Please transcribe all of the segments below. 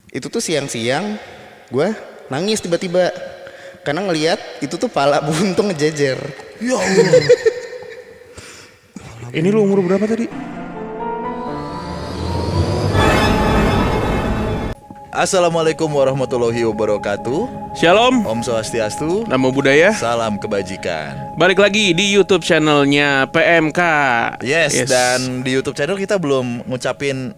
Itu tuh siang-siang gue nangis tiba-tiba karena ngelihat itu tuh pala buntung ngejejer. Ya Allah. Ini lu umur berapa tadi? Assalamualaikum warahmatullahi wabarakatuh. Shalom, Om Swastiastu. Namo Buddhaya. Salam kebajikan. Balik lagi di YouTube channelnya PMK. Yes, dan di YouTube channel kita belum ngucapin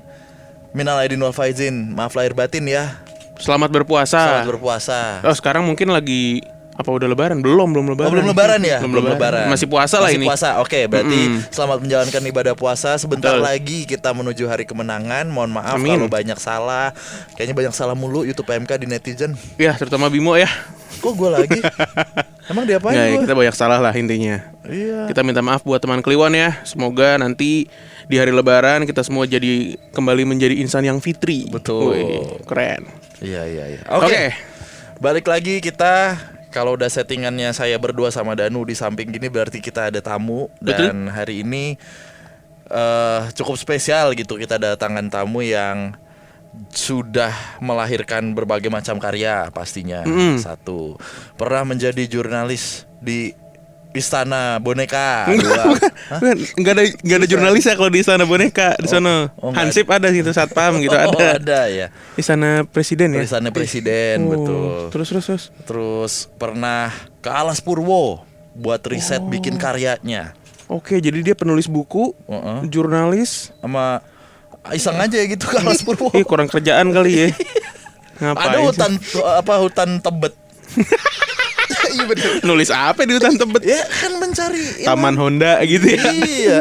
minal aidin wal faizin, maaf lahir batin ya. Selamat berpuasa. Selamat berpuasa. Oh, sekarang mungkin lagi apa udah lebaran? Belum lebaran. Oh, belum lebaran ya? Belum lebaran. Masih puasa lah ini. Masih puasa. Oke, berarti selamat menjalankan ibadah puasa. Sebentar Betul. lagi kita menuju hari kemenangan. Mohon maaf Amin. kalau banyak salah. Kayaknya banyak salah mulu YouTube PMK di netizen. Ya, terutama Bimo ya. Kok gue lagi? Emang diapain Ya, gue? kita banyak salah lah intinya. Iya. Kita minta maaf buat teman Kliwon ya. Semoga nanti di hari lebaran kita semua jadi kembali menjadi insan yang fitri. Betul. Wih, keren. Iya. Oke. Oke. Balik lagi kita. Kalau udah settingannya saya berdua sama Danu di samping gini berarti kita ada tamu. Betul. Dan hari ini cukup spesial gitu. Kita datangan tamu yang sudah melahirkan berbagai macam karya pastinya. Satu, pernah menjadi jurnalis di Istana Boneka. Dua, Bukan, nggak ada jurnalis ya kalau di Istana Boneka di sana. oh, nggak Hansip ada gitu, satpam gitu Oh, ada. ada ya. Istana Presiden ya. Istana Presiden, Oh, betul. Terus. Terus pernah ke Alas Purwo buat riset bikin karyanya. Oke, jadi dia penulis buku, jurnalis. Sama iseng aja gitu ke Alas Purwo. Kurang kerjaan kali ya. Ngapain Ada sih? hutan Tebet. Iya bener. Nulis apa di hutan Tebet? Ya kan mencari Taman Honda gitu ya. Iya.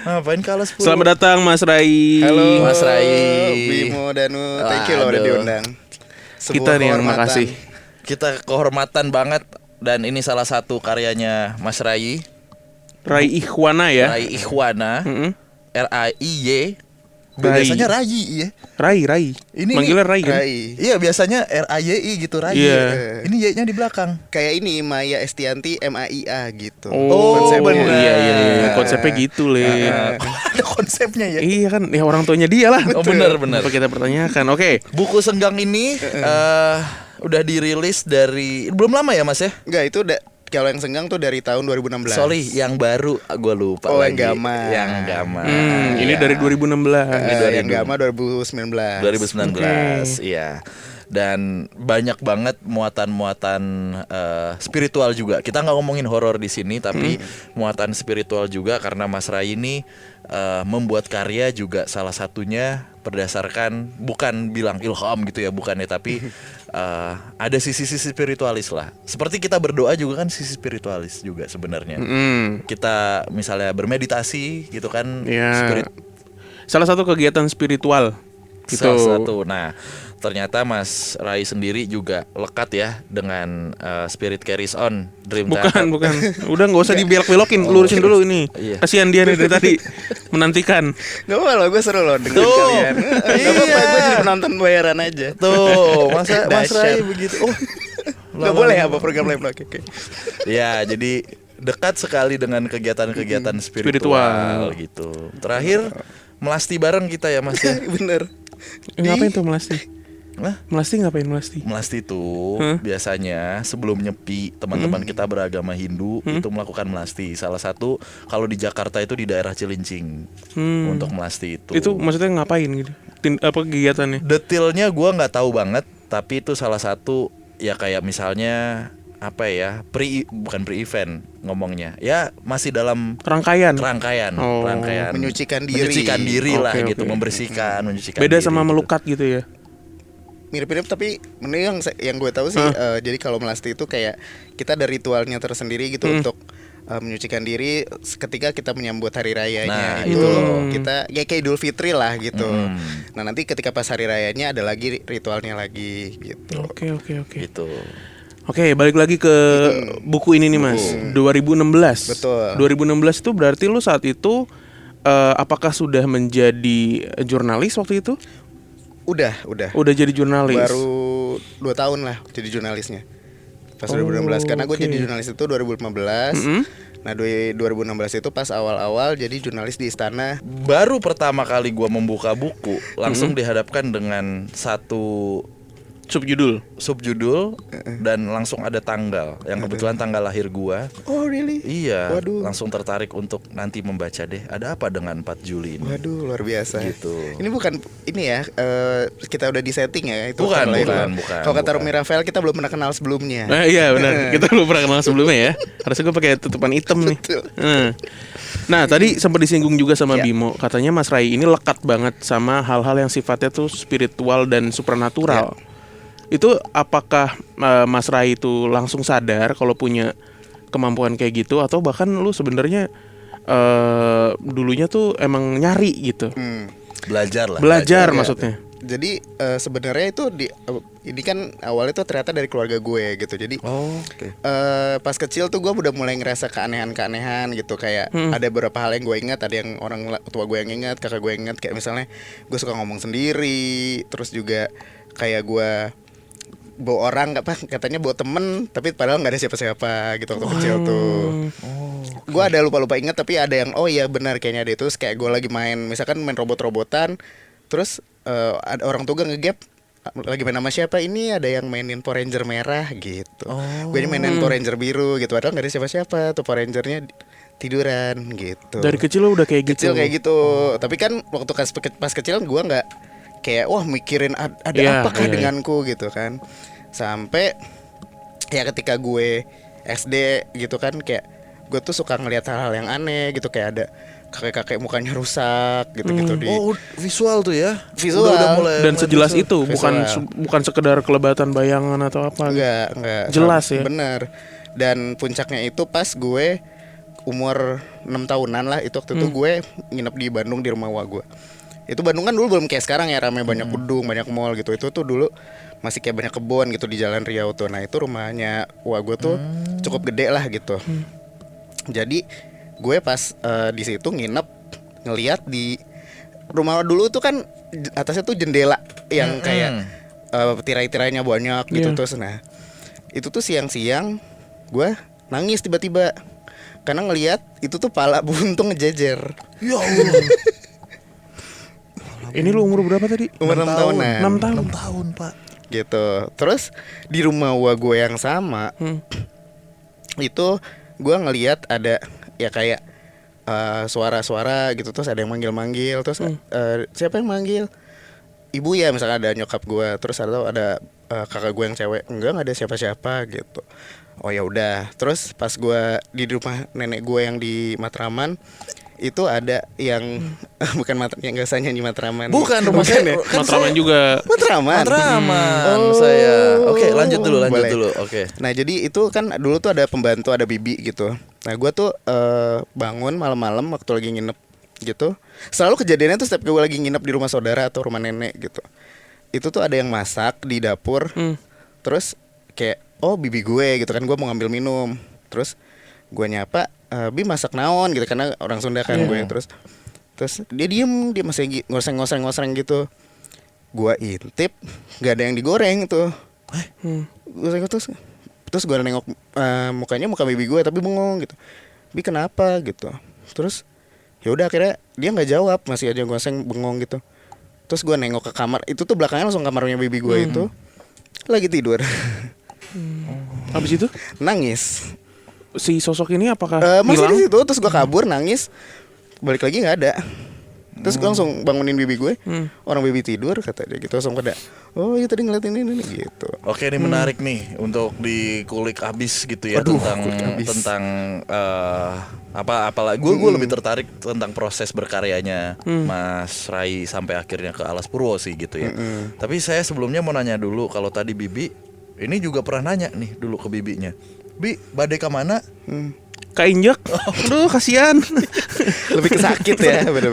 Ngapain ke Alas Purwo? Selamat datang Mas Rai. Halo Mas Rai. Bimo, Danu, thank you loh udah Aduh. diundang. Kita nih yang kehormatan. makasih. Kita kehormatan banget. Dan ini salah satu karyanya Mas Rai. Rai Ikhwana ya. Rai Ikhwana. Mm-mm. RAIY. Rai. Biasanya Rai ya. Rai. Ini Manggilnya Rai kan? Rai. Iya biasanya RAYI gitu Rai. Iya. Ini Y-nya di belakang. Kayak ini Maya Estianti MAIA gitu. Oh, Konsepnya. iya. Konsepnya gitu, Le. Ada konsepnya ya. Iya kan, ya orang tuanya dia lah. Oh, benar. Apa kita pertanyakan? Oke. Buku Senggang ini udah dirilis dari belum lama ya Mas ya? Enggak, itu kalau yang senggang tuh dari tahun 2016. Sorry, yang baru gue lupa Oh, lagi. yang Gama. Yang Gama. Ini Iya. dari 2016. Yang Gama 2019. 2019, iya. Dan banyak banget muatan-muatan spiritual juga. Kita nggak ngomongin horor di sini, tapi muatan spiritual juga karena Mas Rai ini membuat karya juga salah satunya berdasarkan bukan bilang ilham gitu ya, bukan ya, tapi ada sisi-sisi spiritualis lah. Seperti kita berdoa juga kan sisi spiritualis juga sebenarnya. Kita misalnya bermeditasi gitu kan, Ya. Salah satu kegiatan spiritual gitu. salah satu. Nah, ternyata Mas Rai sendiri juga lekat ya dengan Spirit Carries On Dream Theater. Bukan. Udah nggak usah dibelok-belokin, lurusin dulu ini. Iya. Kasihan dia nih dari tadi menantikan. Gak apa-apa loh, gue seru loh dengerin Tuh. kalian. Gak apa-apa, gue jadi penonton bayaran aja. Tuh, Mas Dahsyat. Rai begitu. Oh, Gak boleh apa program live oke. ya, jadi dekat sekali dengan kegiatan-kegiatan spiritual gitu. Terakhir melasti bareng kita ya Mas ya. Bener. Ngapain tuh melasti? Nah, Melasti ngapain melasti? melasti itu biasanya sebelum nyepi teman-teman kita beragama Hindu itu melakukan melasti. Salah satu kalau di Jakarta itu di daerah Cilincing untuk melasti itu. Itu maksudnya ngapain gitu? Apa kegiatannya? Detailnya gue nggak tahu banget, tapi itu salah satu ya kayak misalnya apa ya bukan pre-event ngomongnya ya masih dalam Rangkaian. Oh. rangkaian Menyucikan diri. lah Oke, gitu, oke. menyucikan Beda diri sama gitu. melukat gitu ya. Mirip-mirip tapi mending yang gue tahu sih jadi kalau melasti itu kayak kita ada ritualnya tersendiri gitu untuk menyucikan diri ketika kita menyambut hari rayanya. Nah, itu itu loh. Kita ya kayak Idul Fitri lah gitu. Nah, nanti ketika pas hari rayanya ada lagi ritualnya lagi gitu. Oke. gitu. Oke, balik lagi ke buku ini nih Mas. 2016. Betul. 2016 itu berarti lu saat itu apakah sudah menjadi jurnalis waktu itu? Udah. Udah jadi jurnalis. Baru 2 tahun lah jadi jurnalisnya. Pas 2016 karena gue oke. jadi jurnalis itu 2015. Nah 2016 itu pas awal-awal jadi jurnalis di Istana. Baru pertama kali gua membuka buku langsung dihadapkan dengan satu subjudul dan langsung ada tanggal yang kebetulan tanggal lahir gua. Oh really? Iya. Waduh. Langsung tertarik untuk nanti membaca deh. Ada apa dengan 4 Juli ini? Waduh luar biasa. Gitu. Ini bukan ini ya kita udah di setting ya itu. Bukan. Kalau kata Romi Rafael kita belum pernah kenal sebelumnya. Nah, iya benar. Kita belum pernah kenal sebelumnya ya. Harusnya gue pakai tutupan hitam nih. Nah tadi sempat disinggung juga sama Bimo. Katanya Mas Rai ini lekat banget sama hal-hal yang sifatnya tuh spiritual dan supernatural. Itu apakah Mas Rai itu langsung sadar kalau punya kemampuan kayak gitu, atau bahkan lu sebenarnya dulunya tuh emang nyari gitu? Belajar maksudnya. Jadi sebenarnya itu ini kan awalnya tuh ternyata dari keluarga gue gitu. Jadi pas kecil tuh gue udah mulai ngerasa keanehan gitu. Kayak ada beberapa hal yang gue ingat, ada yang orang tua gue yang ingat, kakak gue yang ingat. Kayak misalnya gue suka ngomong sendiri, terus juga kayak gue bawa orang katanya bawa temen, tapi padahal nggak ada siapa-siapa gitu waktu kecil tuh. Gue ada lupa ingat, tapi ada yang oh iya benar kayaknya ada itu. Kayak gue lagi misalkan main robot-robotan, terus ada orang tua gue ngegap lagi main sama siapa, ini ada yang mainin Power Ranger merah gitu. Gue mainin Power Ranger biru gitu, padahal nggak ada siapa-siapa tuh, Power Rangernya tiduran gitu. Dari kecil lo udah kayak gitu? Kecil kayak gitu. Tapi kan waktu pas kecil gue nggak kayak wah mikirin ada apakah denganku gitu kan. Sampai ya ketika gue SD gitu kan, kayak gue tuh suka ngelihat hal-hal yang aneh gitu, kayak ada kakek-kakek mukanya rusak gitu-gitu di visual tuh ya. Visual udah mulai dan sejelas itu visual. bukan sekedar kelebatan bayangan atau apa. Enggak jelas ya. Bener. Dan puncaknya itu pas gue umur 6 tahunan lah, itu waktu itu gue nginep di Bandung di rumah wak gue. Itu Bandung kan dulu belum kayak sekarang ya, ramai banyak gedung, banyak mall gitu. Itu tuh dulu masih kayak banyak kebun gitu di Jalan Riau tuh. Nah itu rumahnya wak gue tuh cukup gede lah gitu. Jadi gue pas di situ nginep, ngeliat di rumah dulu tuh kan atasnya tuh jendela yang kayak tirai-tirainya banyak gitu. Terus nah itu tuh siang-siang gue nangis tiba-tiba karena ngeliat itu tuh pala buntung ngejejer. Ya Allah. Ini lu umur berapa tadi? Umur 6 tahunan. 6 tahun pak. Gitu. Terus di rumah wak gue yang sama itu gue ngeliat ada ya kayak suara-suara gitu, terus ada yang manggil-manggil, terus siapa yang manggil? Ibu ya, misalnya ada nyokap gue, terus ada kakak gue yang cewek, enggak ada siapa-siapa gitu. Oh ya udah, terus pas gue di rumah nenek gue yang di Matraman itu ada yang bukan yang nggak usah nyanyi Matraman. Bukan rumah saya. Ya? Matraman juga. Matraman saya. Oke, lanjut dulu. Oke. Nah jadi itu kan dulu tuh ada pembantu, ada bibi gitu. Nah gue tuh bangun malam-malam waktu lagi nginep gitu. Selalu kejadiannya tuh setiap gue lagi nginep di rumah saudara atau rumah nenek gitu. Itu tuh ada yang masak di dapur. Terus kayak oh bibi gue gitu kan, gue mau ngambil minum. Terus gue nyapa, Bi masak naon gitu, karena orang Sunda kan gue. Terus dia dia masih ngoseng gitu. Gue intip nggak ada yang digoreng tuh. Terus gue nengok mukanya muka bibi gue tapi bengong gitu. Bi kenapa gitu. Terus ya udah akhirnya dia nggak jawab, masih aja ngoseng bengong gitu. Terus gue nengok ke kamar, itu tuh belakangnya langsung kamarnya bibi gue itu lagi tidur. Habis itu nangis. Si sosok ini apakah masih hilang? di situ, terus gue kabur nangis, balik lagi nggak ada. Terus gue langsung bangunin bibi gue, orang bibi tidur kata dia gitu, langsung pada oh iya tadi ngeliatin ini gitu. Oke, ini menarik nih untuk dikulik abis gitu ya. Aduh, tentang apalagi gue lebih tertarik tentang proses berkaryanya Mas Rai sampai akhirnya ke Alas Purwo sih gitu ya. Tapi saya sebelumnya mau nanya dulu, kalau tadi Bibi ini juga pernah nanya nih dulu ke bibinya, Bi badai ke mana? Keinjek. Aduh kasihan. Lebih ke sakit ya. Bener.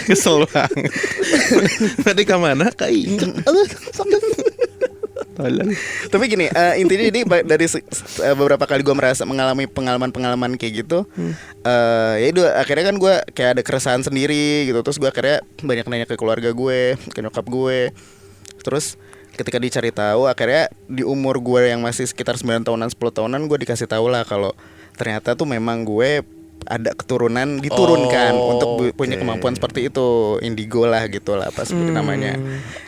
Kesel banget. Tadi ke mana? Keinjek. Aduh sakit. Tapi gini, intinya jadi dari beberapa kali gue mengalami pengalaman kayak gitu, ya itu akhirnya kan gue kayak ada keresahan sendiri gitu. Terus gue akhirnya banyak nanya ke keluarga gue, ke nyokap gue. Terus ketika dicari tahu akhirnya di umur gue yang masih sekitar 9 tahunan 10 tahunan gue dikasih tahu lah kalau ternyata tuh memang gue ada keturunan diturunkan untuk punya kemampuan seperti itu, indigo lah gitu lah apa seperti namanya.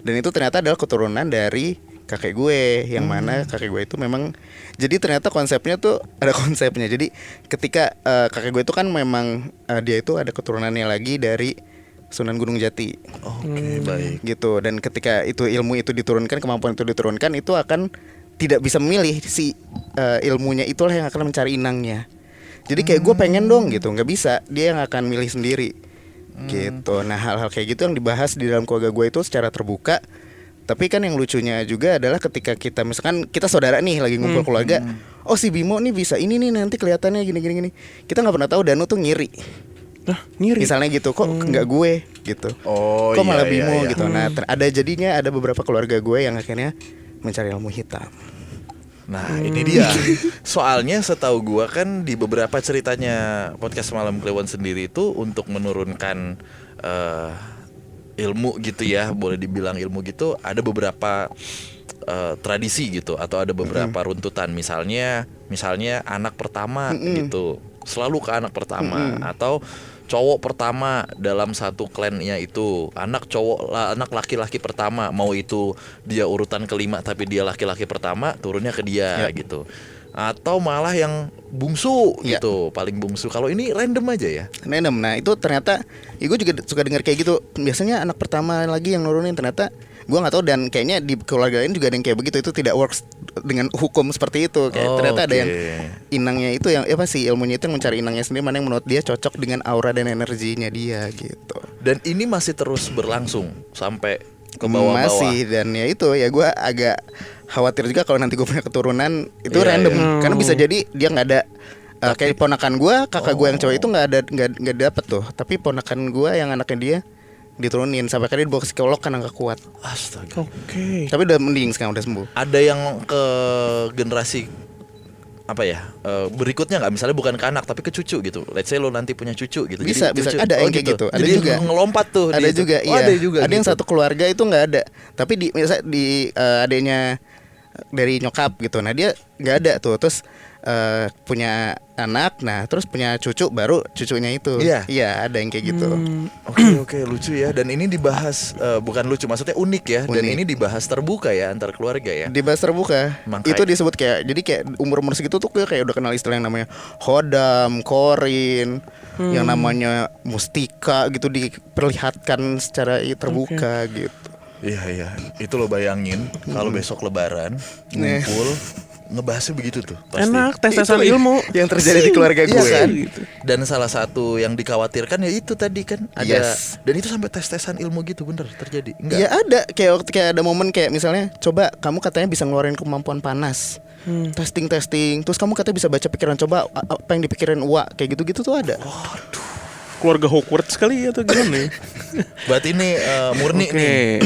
Dan itu ternyata adalah keturunan dari kakek gue yang mana kakek gue itu memang, jadi ternyata konsepnya tuh ada konsepnya. Jadi ketika kakek gue itu kan memang dia itu ada keturunannya lagi dari Sunan Gunung Jati. Oke, baik. Gitu. Dan ketika itu ilmu itu diturunkan, kemampuan itu diturunkan, itu akan tidak bisa memilih si ilmunya itulah yang akan mencari inangnya. Jadi kayak gue pengen dong gitu, nggak bisa, dia yang akan milih sendiri. Gitu. Nah hal-hal kayak gitu yang dibahas di dalam keluarga gue itu secara terbuka. Tapi kan yang lucunya juga adalah ketika kita misalkan kita saudara nih lagi ngumpul keluarga, oh si Bimo nih bisa ini nih nanti kelihatannya gini. Kita nggak pernah tahu Danu tuh ngiri. Nah, ngiri. Misalnya gitu, kok nggak gue gitu. Kok malah Bimo gitu. Nah, ada beberapa keluarga gue yang akhirnya mencari ilmu hitam. Nah, ini dia. Soalnya setahu gua kan di beberapa ceritanya podcast Malam Kliwon sendiri itu untuk menurunkan ilmu gitu ya, boleh dibilang ilmu gitu, ada beberapa tradisi gitu atau ada beberapa runtutan. Misalnya anak pertama gitu, selalu ke anak pertama, atau cowok pertama dalam satu klannya itu, anak laki-laki pertama, mau itu dia urutan kelima tapi dia laki-laki pertama, turunnya ke dia gitu. Atau malah yang bungsu gitu, paling bungsu. Kalau ini random aja ya. Random. Nah, itu ternyata gue juga suka dengar kayak gitu. Biasanya anak pertama lagi yang nurunin, ternyata gue nggak tahu, dan kayaknya di keluarga lain juga ada yang kayak begitu. Itu tidak works dengan hukum seperti itu. Kayak ternyata ada yang inangnya itu yang apa sih, ilmunya itu yang mencari inangnya sendiri, mana yang menurut dia cocok dengan aura dan energinya dia gitu. Dan ini masih terus berlangsung sampai ke bawah-bawah. Masih, dan ya itu ya gue agak khawatir juga kalau nanti gue punya keturunan itu random. Karena bisa jadi dia nggak ada kayak ponakan gue, kakak gue yang cowok itu nggak dapet tuh, tapi ponakan gue yang anaknya dia diturunin sampai akhirnya dibawa ke psikolog karena nggak kuat. Astaga. Oke. Tapi udah mending sekarang, udah sembuh. Ada yang ke generasi apa ya, berikutnya nggak, misalnya bukan ke anak tapi ke cucu gitu. Let's say lo nanti punya cucu gitu. Bisa cucu. ada yang kayak gitu. Ada jadi juga ngelompat tuh. Ada juga, iya. Ada juga. Ada yang satu keluarga itu nggak ada, tapi misalnya di adanya dari nyokap gitu. Nah dia nggak ada tuh, terus punya anak, nah terus punya cucu, baru cucunya itu. Iya, ada yang kayak gitu. Oke, lucu ya. Dan ini dibahas, bukan lucu, maksudnya unik ya. Dan ini dibahas terbuka ya antar keluarga ya. Dibahas terbuka. Itu disebut kayak, jadi kayak umur segitu tuh kayak udah kenal istilah yang namanya hodam, korin, yang namanya mustika gitu, diperlihatkan secara terbuka gitu. Iya. Itu lo bayangin kalau besok lebaran ngumpul ngebahasnya begitu tuh pasti. Enak, tes-tesan ilmu yang terjadi di keluarga gue kan. Gitu. Dan salah satu yang dikhawatirkan ya itu tadi kan ada, dan itu sampai tes-tesan ilmu gitu, bener terjadi? Enggak. Ya ada, kayak ada momen kayak misalnya, coba kamu katanya bisa ngeluarin kemampuan panas. Testing, terus kamu katanya bisa baca pikiran, coba apa yang dipikirin Uwa, kayak gitu-gitu tuh ada. Waduh. Keluarga Hogwarts sekali ya, atau gimana ya? Berarti ini murni nih.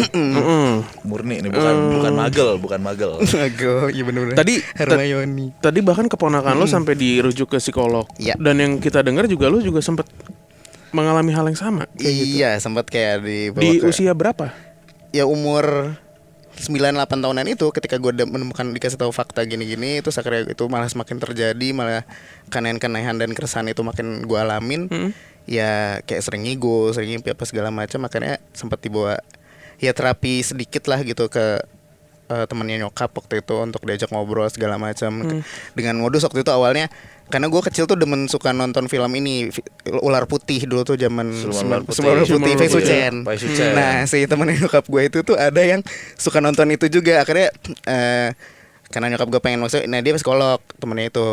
Murni nih, bukan magel. Magel, iya benar. Hermione. Tadi bahkan keponakan lo sampai dirujuk ke psikolog. Dan yang kita dengar juga lo juga sempat mengalami hal yang sama. Iya, sempat kayak di usia berapa? Ya umur 9-8 tahunan itu, ketika gue menemukan, dikasih tahu fakta gini-gini, itu akhirnya itu malah semakin terjadi, malah keanehan dan keresahan itu makin gue alamin. Ya kayak sering ngigo, sering ngimpi apa segala macam, makanya sempat dibawa ya terapi sedikit lah gitu ke temannya nyokap waktu itu untuk diajak ngobrol segala macam. Dengan modus waktu itu awalnya karena gue kecil tuh demen suka nonton film ini, Ular Putih dulu tuh zaman Ular Putih Fei Suchen. Nah si temannya nyokap gue itu tuh ada yang suka nonton itu juga, akhirnya karena nyokap gue pengen masuk, nah dia psikolog temennya itu,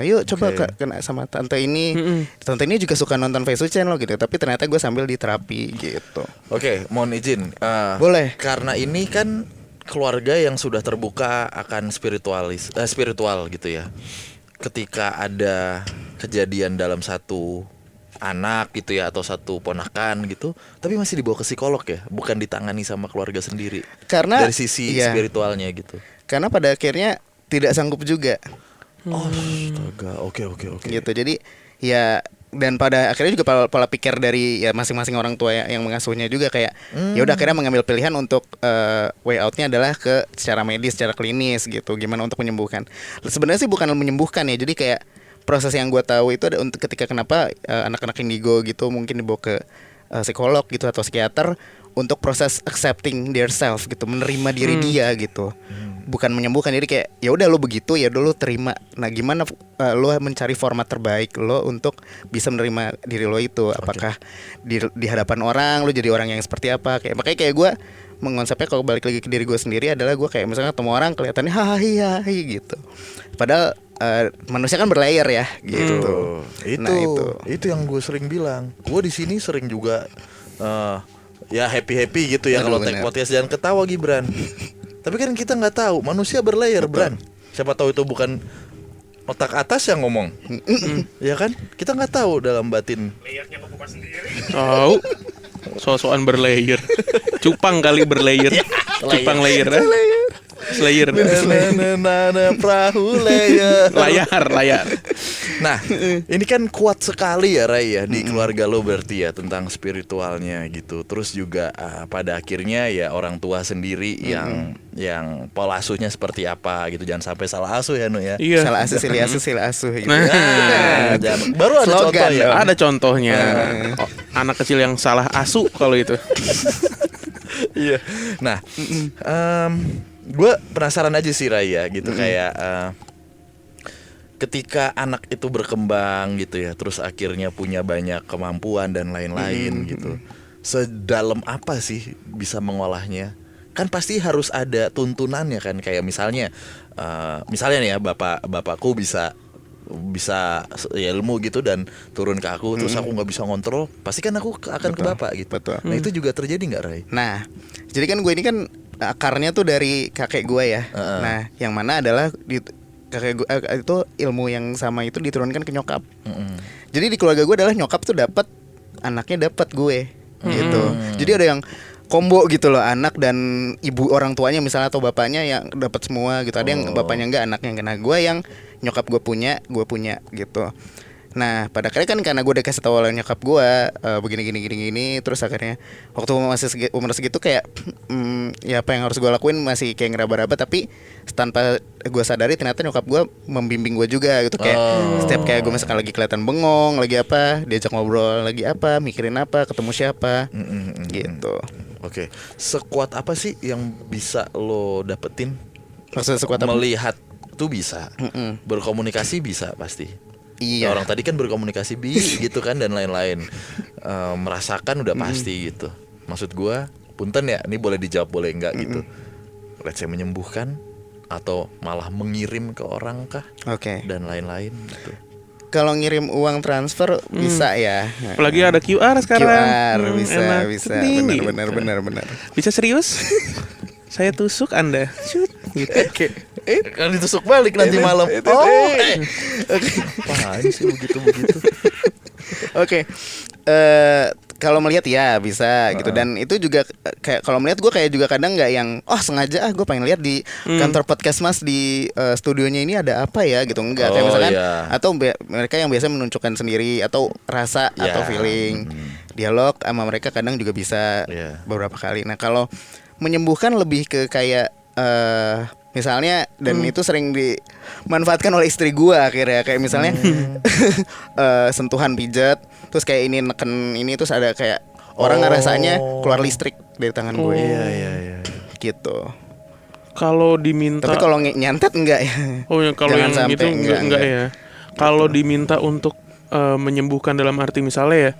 yuk coba kena sama tante ini. Tante ini juga suka nonton Fei Suchen loh gitu, tapi ternyata gue sambil diterapi gitu. Oke, mohon izin. Boleh. Karena ini kan keluarga yang sudah terbuka akan spiritual gitu ya. Ketika ada kejadian dalam satu anak gitu ya, atau satu ponakan gitu, tapi masih dibawa ke psikolog ya, bukan ditangani sama keluarga sendiri. Karena dari sisi spiritualnya gitu. Karena pada akhirnya tidak sanggup juga. Astaga, oke. Gitu, jadi ya dan pada akhirnya juga pola pikir dari ya masing-masing orang tua yang mengasuhnya juga kayak ya udah akhirnya mengambil pilihan untuk way outnya adalah ke secara medis, secara klinis gitu, gimana untuk menyembuhkan. Sebenarnya sih bukan menyembuhkan ya, jadi kayak proses yang gue tahu itu ada untuk ketika kenapa anak-anak indigo gitu mungkin dibawa ke psikolog gitu atau psikiater untuk proses accepting their self gitu, menerima diri dia gitu. Bukan menyembuhkan, jadi kayak ya udah lo begitu, ya udah lo terima. Nah, gimana lo mencari format terbaik lo untuk bisa menerima diri lo itu. Apakah di hadapan orang lo jadi orang yang seperti apa? Kayak makanya kayak gue mengonsepnya kalau balik lagi ke diri gue sendiri adalah gue kayak misalnya ketemu orang kelihatannya hahaha gitu. Padahal manusia kan berlayer ya gitu. Itu yang gue sering bilang. Gue di sini sering juga ya happy gitu ya kalau take podcast, jangan ketawa Gibran. Tapi kan kita nggak tahu manusia berlayer, Bran. Siapa tahu itu bukan otak atas yang ngomong, ya kan? Kita nggak tahu dalam batin. Layernya kebuka sendiri. Tahu. So-soan berlayer. Cupang kali berlayer. Cupang layer. Slayer. Nana perahu layer. Layar. Nah, ini kan kuat sekali ya Ray ya di keluarga lo berarti ya tentang spiritualnya gitu. Terus juga pada akhirnya ya orang tua sendiri yang pola asuhnya seperti apa gitu. Jangan sampai salah asuh ya Nu ya. Iya. Salah asuh, silih asuh, silih asuh gitu. Baru ada Slogan contoh ya. dong. Ada contohnya. Anak kecil yang salah asuh kalau itu. Iya. Nah, gue penasaran aja sih Raya gitu kayak ketika anak itu berkembang gitu ya, terus akhirnya punya banyak kemampuan dan lain-lain gitu. Sedalam apa sih bisa mengolahnya? Kan pasti harus ada tuntunannya kan, kayak misalnya nih ya bapakku bisa ya ilmu gitu dan turun ke aku, terus aku nggak bisa ngontrol, pasti kan aku akan ke bapak gitu. Betul. Nah itu juga terjadi nggak Ray? Nah, jadi kan gue ini kan akarnya tuh dari kakek gue ya. Nah, yang mana adalah kakek gue itu ilmu yang sama itu diturunkan ke nyokap. Jadi di keluarga gue adalah nyokap tuh dapat, anaknya dapat gue gitu. Jadi ada yang combo gitu loh, anak dan ibu orang tuanya misalnya atau bapaknya yang dapat semua gitu. Ada yang bapaknya enggak, anaknya enggak. Nah, gue yang nyokap gue punya gitu. Nah, pada akhirnya kan karena gue udah kasih tahu oleh nyokap gue begini, terus akhirnya waktu masih umur segitu kayak ya apa yang harus gue lakuin masih kayak ngeraba-raba, tapi tanpa gue sadari ternyata nyokap gue membimbing gue juga gitu, kayak setiap kayak gue misalkan lagi kelihatan bengong, lagi apa, diajak ngobrol lagi apa, mikirin apa, ketemu siapa gitu. Oke. Sekuat apa sih yang bisa lo dapetin? Maksudnya sekuat apa? Melihat tuh bisa, berkomunikasi bisa pasti. Iya. Orang tadi kan berkomunikasi gitu kan dan lain-lain. Merasakan udah pasti gitu. Maksud gua, punten ya, ini boleh dijawab boleh enggak gitu. Let's say menyembuhkan atau malah mengirim ke orang kah? Oke. Dan lain-lain gitu. Kalau ngirim uang transfer bisa ya. Apalagi ada QR sekarang. QR bisa. Ini. Benar. Bisa serius? Saya tusuk Anda. Shoot. Gitu. Kan ditusuk balik nanti malam. Apaan sih begitu. Oke. Kalau melihat ya bisa gitu, dan itu juga kayak kalau melihat gue kayak juga kadang nggak yang sengaja gue pengen lihat di kantor podcast Mas di studionya ini ada apa ya gitu, enggak kayak misalkan atau mereka yang biasa menunjukkan sendiri atau rasa atau feeling dialog sama mereka kadang juga bisa beberapa kali. Nah kalau menyembuhkan lebih ke kayak misalnya, dan itu sering dimanfaatkan oleh istri gue akhirnya, kayak misalnya sentuhan pijat, terus kayak ini neken ini, terus ada kayak orang ngerasanya keluar listrik dari tangan gue. Iya. Gitu. Kalau diminta. Tapi kalau nyantet enggak ya. Oh ya, kalau yang sampai, itu enggak ya. Kalau diminta untuk menyembuhkan dalam arti misalnya ya,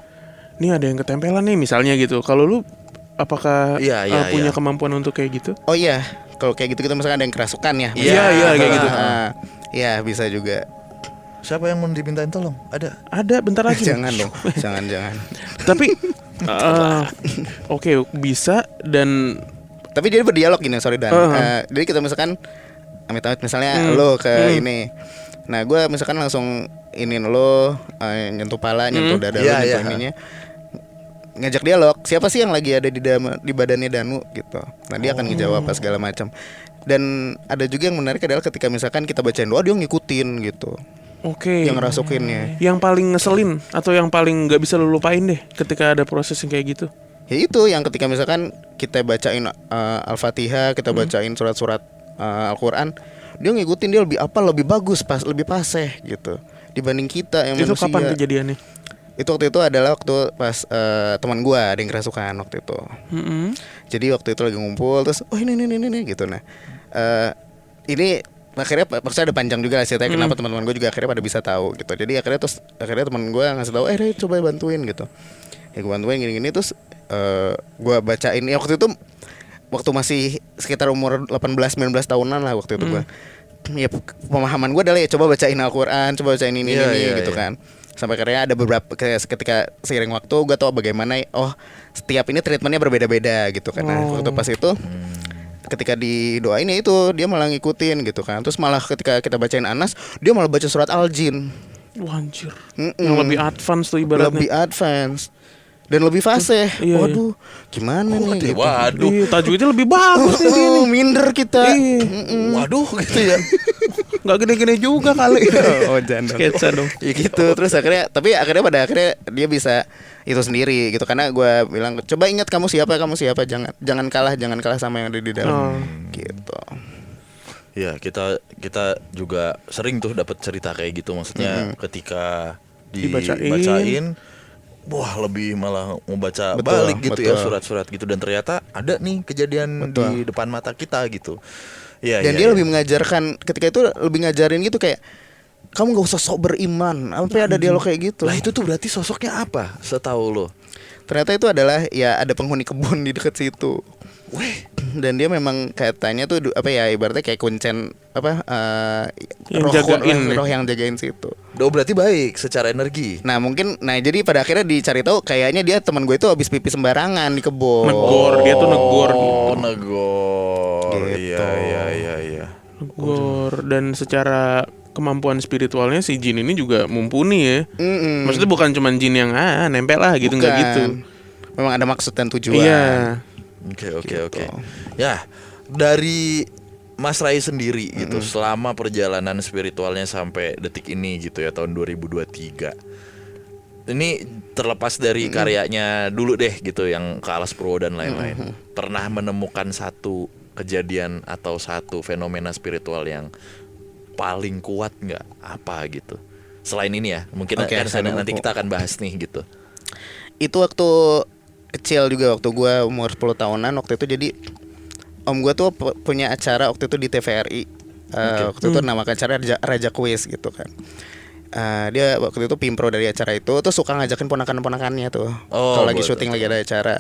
ini ada yang ketempelan nih misalnya gitu. Kalau lu apakah punya kemampuan untuk kayak gitu? Oh iya, kalau kayak gitu kita misalkan ada yang kerasukan ya. Iya kayak gitu. Iya bisa juga. Siapa yang mau dimintain tolong? Ada bentar lagi. Jangan dong, jangan. Tapi oke, bisa. Dan tapi dia berdialog gini, sorry Dan. Jadi kita misalkan amit-amit misalnya lo ke ini. Nah gue misalkan langsung iniin lo, nyentuh pala, nyentuh dada lo, nyentuh ininya, ngajak dialog, siapa sih yang lagi ada di badannya Danu gitu. Nah dia akan ngejawab apa segala macam. Dan ada juga yang menarik adalah ketika misalkan kita bacain doa dia ngikutin gitu. Oke. yang ngerasukinnya. Yang paling ngeselin atau yang paling nggak bisa lu lupain deh ketika ada proses yang kayak gitu? Ya itu yang ketika misalkan kita bacain Al-Fatihah, kita bacain surat-surat Al-Quran, dia ngikutin, dia lebih bagus, lebih fasih gitu dibanding kita yang Itu manusia. kapan kejadiannya? Itu waktu itu adalah waktu pas teman gue ada yang kerasukan waktu itu. Jadi waktu itu lagi ngumpul terus, oh ini gitu. Nah ini akhirnya maksudnya ada panjang juga lah ceritanya kenapa teman-teman gue juga akhirnya pada bisa tahu gitu. Jadi akhirnya teman gue ngasih tahu, deh coba bantuin gitu. Ya gue bantuin gini-gini terus gue bacain. Ya waktu itu waktu masih sekitar umur 18-19 tahunan lah waktu itu gue. Ya pemahaman gue adalah ya coba bacain Al-Quran, coba bacain ini gitu kan. Sampai akhirnya ada beberapa ketika seiring waktu gue tahu bagaimana setiap ini treatmentnya berbeda-beda gitu kan. Nah waktu pas itu ketika didoain ya itu dia malah ngikutin gitu kan. Terus malah ketika kita bacain Anas, dia malah baca surat Al-Jin. Wah anjir. Yang lebih advance tuh ibaratnya. Lebih advance dan lebih fasih. Waduh, gimana nih? Gitu. Waduh, tajwidnya lebih bagus nih. Minder kita. Waduh gitu ya. Nggak gede-gede juga kali. Jangan Sketsa dong. Ya gitu. Terus akhirnya pada akhirnya dia bisa itu sendiri gitu, karena gue bilang coba ingat kamu siapa, jangan kalah sama yang ada di dalam. Gitu. Ya kita juga sering tuh dapat cerita kayak gitu, maksudnya ketika dibacain, wah lebih malah membaca balik gitu ya surat-surat gitu, dan ternyata ada nih kejadian di depan mata kita gitu. Ya, dan dia lebih mengajarkan ketika itu, lebih ngajarin gitu kayak kamu gak usah sok beriman, sampai ada dialog kayak gitu. Lah itu tuh berarti sosoknya apa setahu lo? Ternyata itu adalah ya ada penghuni kebun di dekat situ. Dan dia memang katanya tuh ibaratnya kayak kuncen roh yang jagain situ. Berarti baik secara energi. Nah jadi pada akhirnya dicari tahu kayaknya dia teman gue itu habis pipi sembarangan di kebun. Dia tuh negor gitu. Gitu. Iya. Negor, dan secara kemampuan spiritualnya si jin ini juga mumpuni ya. Maksudnya bukan cuma jin yang nempel lah gitu, nggak gitu. Memang ada maksud dan tujuan. Iya. Oke. Ya, dari Mas Rai sendiri gitu, selama perjalanan spiritualnya sampai detik ini gitu ya, tahun 2023. Ini terlepas dari karyanya dulu deh gitu, yang ke Alas Purwo dan lain-lain. Pernah menemukan satu kejadian atau satu fenomena spiritual yang paling kuat nggak? Apa gitu? Selain ini ya, mungkin nanti kita akan bahas nih gitu. Itu waktu kecil juga, waktu gue umur 10 tahunan waktu itu. Jadi om gue tuh punya acara waktu itu di TVRI. Waktu itu namakan acara Raja Kuis gitu kan. Dia waktu itu pimpro dari acara itu, terus suka ngajakin ponakan-ponakannya tuh kalau lagi syuting, lagi ada acara.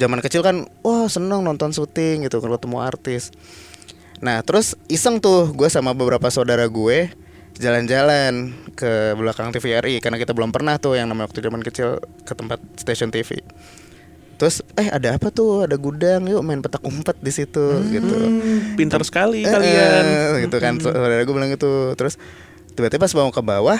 Zaman kecil kan seneng nonton syuting gitu, kalau ketemu artis. Nah terus iseng tuh gue sama beberapa saudara gue jalan-jalan ke belakang TVRI, karena kita belum pernah tuh yang namanya waktu zaman kecil ke tempat stasiun TV. Terus ada apa tuh? Ada gudang, yuk main petak umpet di situ gitu. Pintar sekali kalian. Gitu kan, saudara gue bilang gitu. Terus tiba-tiba pas mau ke bawah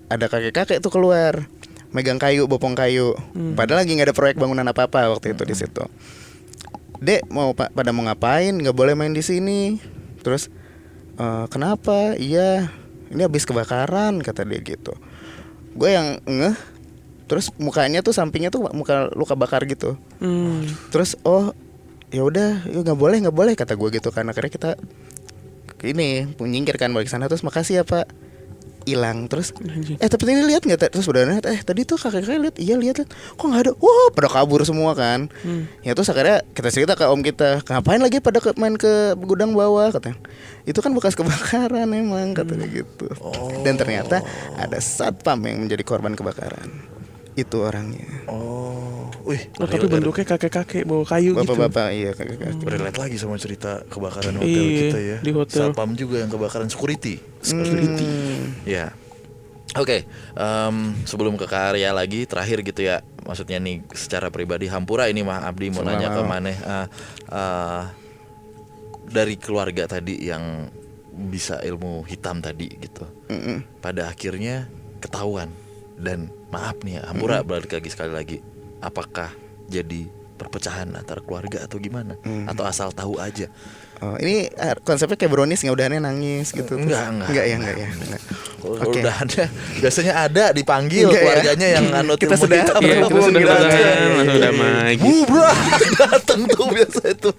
ada kakek-kakek tuh keluar, megang kayu, bopong kayu. Padahal lagi nggak ada proyek bangunan apa-apa waktu itu di situ. Dek pada mau ngapain? Nggak boleh main di sini. Terus kenapa? Iya, ini habis kebakaran kata dia gitu. Gue yang ngeh. Terus mukanya tuh sampingnya tuh muka luka bakar gitu. Terus ya udah, nggak boleh kata gue gitu kan. Akhirnya kita ini menyingkirkan balik sana. Terus makasih ya Pak, hilang. Terus tapi tadi lihat nggak? Terus udah tadi tuh kakek lihat. Iya lihat. Kok nggak ada? Pada kabur semua kan. Ya terus akhirnya kita cerita ke om kita, ngapain lagi pada main ke gudang bawah katanya. Itu kan bekas kebakaran emang katanya gitu. Dan ternyata ada satpam yang menjadi korban kebakaran. Itu orangnya. Tapi bentuknya kakek-kakek bawa kayu gitu. Bapak-bapak, iya kakek-kakek. Relate lagi sama cerita kebakaran hotel kita ya. Di hotel. Satpam juga yang kebakaran, security. Ya. Oke, sebelum ke karya lagi, terakhir gitu ya. Maksudnya nih secara pribadi, Hampura ini mah Abdi mau nanya ke Maneh. Dari keluarga tadi yang bisa ilmu hitam tadi gitu. Pada akhirnya ketahuan. Dan maaf nih ya, Hampura balik lagi sekali lagi, apakah jadi perpecahan antar keluarga atau gimana? Atau asal tahu aja? Oh, ini konsepnya kayak brownies nggak udahannya nangis gitu. Enggak ya. Kalau udah ada, biasanya ada dipanggil Enggak ya? keluarganya yang anut Kita ilmu sudah- hitam. Iya, kita Berhubung sudah gitu aja. kedatangan, langsung damai. Bubrak datang tuh biasa itu.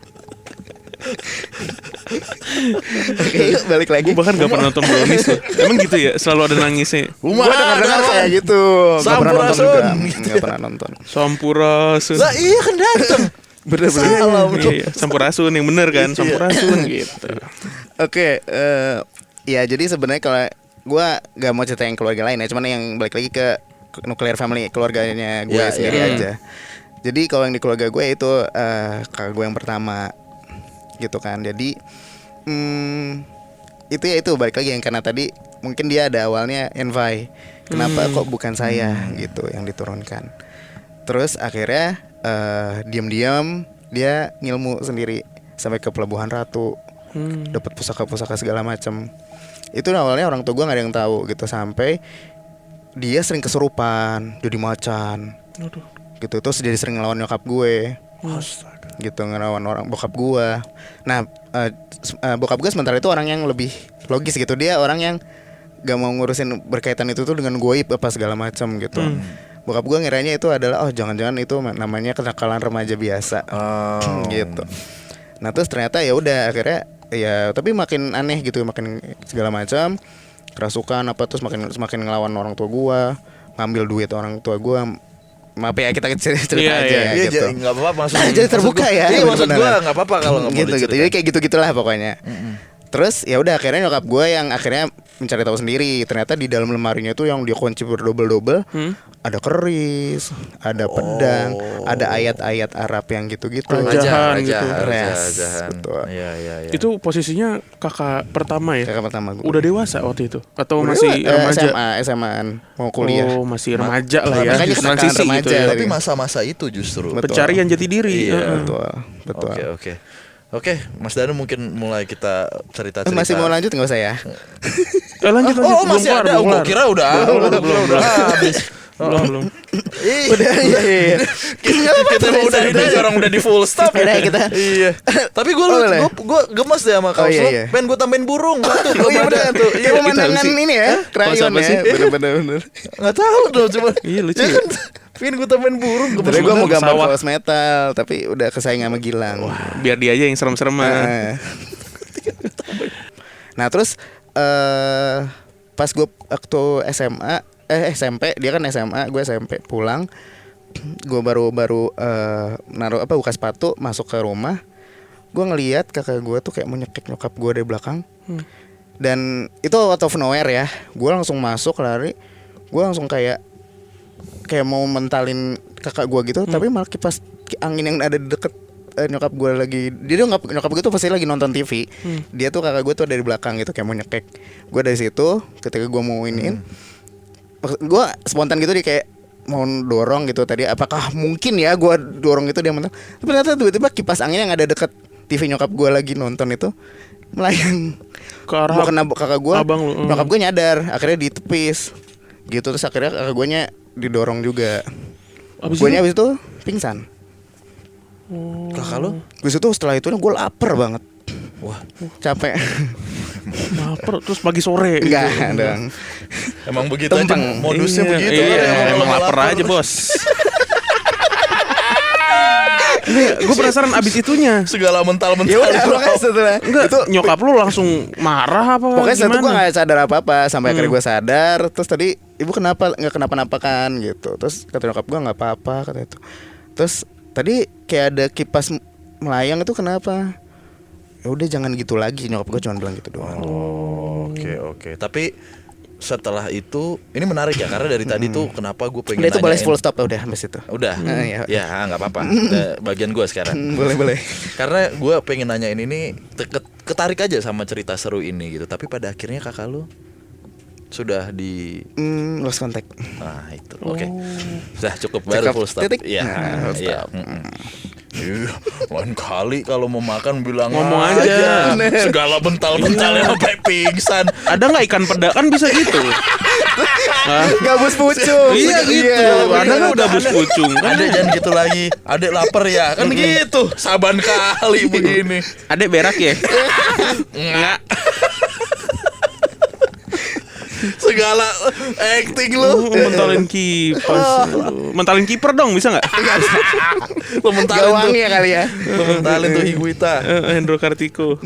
Oke, yuk balik lagi. Gue bahkan gak pernah nonton brownies loh. Emang gitu ya, selalu ada nangisnya. Gue dengar kayak gitu. Gak pernah nonton juga. Gak pernah nonton. Sampurasun. Lah iya kan datang. Bener-bener. Salah, bro. Iya, Sampurasun yang bener kan, Sampurasun gitu. Oke, ya jadi sebenarnya kalau gue gak mau cerita yang keluarga lain ya, cuman yang balik lagi ke nuclear family, keluarganya gue Ya, sendiri ya. aja. Jadi kalau yang di keluarga gue itu kakak gue yang pertama, gitu kan. Jadi itu balik lagi yang karena tadi mungkin dia ada awalnya envy, kenapa kok bukan saya gitu yang diturunkan. Terus akhirnya diam-diam dia ngilmu sendiri sampai ke Pelabuhan Ratu, dapat pusaka-pusaka segala macam. Itu awalnya orang tua gue nggak ada yang tahu gitu, sampai dia sering kesurupan jadi macan gitu, terus jadi sering ngelawan nyokap gue. Gitu, ngelawan orang bokap gue. Nah bokap gue sementara itu orang yang lebih logis gitu, dia orang yang gak mau ngurusin berkaitan itu tuh dengan goib apa segala macam gitu. Bokap gue ngiranya itu adalah jangan-jangan itu namanya kenakalan remaja biasa. Gitu. Nah terus ternyata ya udah akhirnya ya, tapi makin aneh gitu, makin segala macam, kerasukan apa, terus semakin ngelawan orang tua gue, ngambil duit orang tua gue. Maaf ya, kita cerita Iya, aja Iya, gitu. nggak apa-apa maksudnya. Jadi terbuka ya. Iya, maksud bener-bener. gue nggak apa-apa kalau nggak mau gitu. diceritain. Jadi kayak gitu-gitulah pokoknya. Terus ya udah akhirnya nyokap gue yang akhirnya mencari tahu sendiri. Ternyata di dalam lemarinya itu yang dia kunci berdobel-dobel, ada keris, ada pedang, ada ayat-ayat Arab yang gitu-gitu. Rajahan gitu. Rajahan. Betul. Iya. Itu posisinya kakak pertama ya? Kakak pertama gue. Udah dewasa waktu itu? Atau Udah masih dewa- remaja? SMA-an mau kuliah. Oh, masih remaja lah ya. Makanya kenakalan Transisi remaja gitu ya. tadi. Tapi masa-masa itu justru. Betul. Pencarian jati diri. Iya. Betul. Oke, Mas Danu mungkin mulai kita cerita-cerita. Masih mau lanjut nggak usah ya? Lanjut. Oh, Belum masih kelar, ada. belum Gua kelar. kira udah habis. Belum. Udah iya. Kita udah orang udah di full stop. Udah, kita. Iya. Tapi gue Boleh. gemes deh sama kaos iya, lo. iya. Pengen gue tambahin burung. Tuh, Oh iya bener tuh. Kayak pemandangan sih. ini ya, krayon apa ya. sih? Bener. Nggak tahu dong, cuma. Iya, lucu Ya ya. kan, pengen gue tambahin burung. Gemes Tadi gue mau banget. gambar Sawah. kaos metal, tapi udah kesaing sama Gilang. Biar dia aja yang serem-sereman. Nah terus pas gue waktu SMP, dia kan SMA, gue SMP pulang, gue baru naruh buka sepatu, masuk ke rumah, gue ngelihat kakak gue tuh kayak mau nyekik nyokap gue dari belakang, dan itu out of nowhere ya, gue langsung masuk lari, gue langsung kayak mau mentalin kakak gue gitu, tapi malah kipas angin yang ada di deket nyokap gue lagi, nyokap gue tuh pasti lagi nonton TV, dia tuh kakak gue tuh dari belakang gitu kayak mau nyekek, gue dari situ ketika gue mau iniin, gue spontan gitu dia kayak mau dorong gitu tadi, apakah mungkin ya gue dorong itu dia mental, tapi ternyata tiba-tiba kipas angin yang ada deket TV nyokap gue lagi nonton itu melayang Ke arah mau kena kakak gue, abang lu. nyokap gue nyadar, akhirnya ditepis gitu, terus akhirnya kakak gue nya didorong juga, Abis gue itu? nya abis itu pingsan. Kakak lo? Gue itu setelah itu gue lapar banget. Wah, Capek. Lapar terus pagi sore. Enggak dong. emang begitu Tumpeng. aja modusnya Iya, begitu. iya, kan, emang lapar aja bos. Gue penasaran abis itunya. Segala mental-mental. Ya udah pokoknya setelah Enggak, itu nyokap lu langsung marah apa pokoknya setelah itu gue gimana? nggak sadar apa-apa sampai akhirnya gue sadar. Terus tadi ibu kenapa nggak kenapa-napa kan gitu. Terus kata nyokap gue nggak apa-apa kata itu. Terus tadi kayak ada kipas melayang itu kenapa? Ya udah jangan gitu lagi, nyokap gue cuma bilang gitu doang. Oke. Tapi setelah itu ini menarik ya, karena dari tadi tuh kenapa gue pengen Udah itu boleh nanyain. full stop udah habis itu. Udah. Iya. Ya, nggak apa-apa. Bagian gue sekarang. Boleh. Karena gue pengen nanyain ini ketarik aja sama cerita seru ini gitu. Tapi pada akhirnya kakak lu sudah di Lost contact. nah itu. Oke. Sudah cukup baru Cukup. full stop. Titik. Iya. Nah, full Iya. Iya, lain kali kalau mau makan bilang Ngomong aja. Segala bental-bentalnya sampai pingsan. Ada nggak ikan peda kan bisa gitu? Gabus pucung. Iya gitu. Ada nggak gabus pucung? Kan Adek jangan gitu lagi. Adek lapar ya. Kan gitu. Saban kali begini. adek berak ya? Enggak. Segala acting lu. Mentalin kipas. Mentalin kiper dong, bisa nggak? Lu mentalin tuh. Gawangnya kali ya. Lu mentalin tuh Higuita. Hendro Kartiko.